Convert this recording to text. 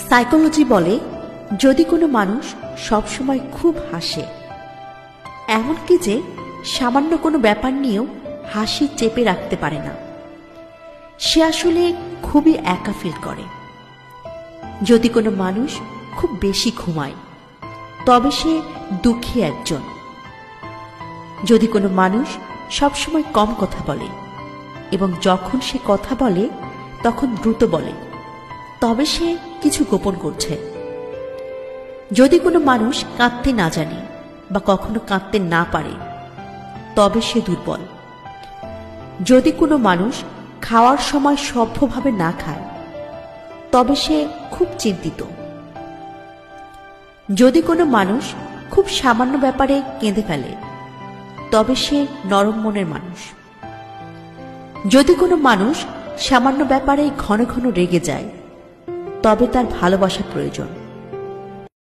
Psychology বলে, যদি কোনো মানুষ সবসময় খুব হাসে, এমনকি যে সামান্য কোনো ব্যাপার নিয়েও হাসি চেপে রাখতে পারে না, সে আসলে খুবই একা ফিল করে। যদি কোনো মানুষ খুব বেশি ঘুমায়, তবে সে দুঃখী একজন। যদি কোনো মানুষ সবসময় কম কথা বলে এবং যখন সে কথা বলে তখন দ্রুত বলে, তবে সে কিছু গোপন করছে। যদি কোনো মানুষ কাঁদতে না জানে বা কখনো কাঁদতে না পারে, তবে সে দুর্বল। যদি কোনো মানুষ খাওয়ার সময় সভ্যভাবে না খায়, তবে সে খুব চিন্তিত। যদি কোনো মানুষ খুব সামান্য ব্যাপারে কেঁদে ফেলে, তবে সে নরম মনের মানুষ। যদি কোনো মানুষ সামান্য ব্যাপারে ঘন ঘন রেগে যায়, তবে তার ভালোবাসা প্রয়োজন।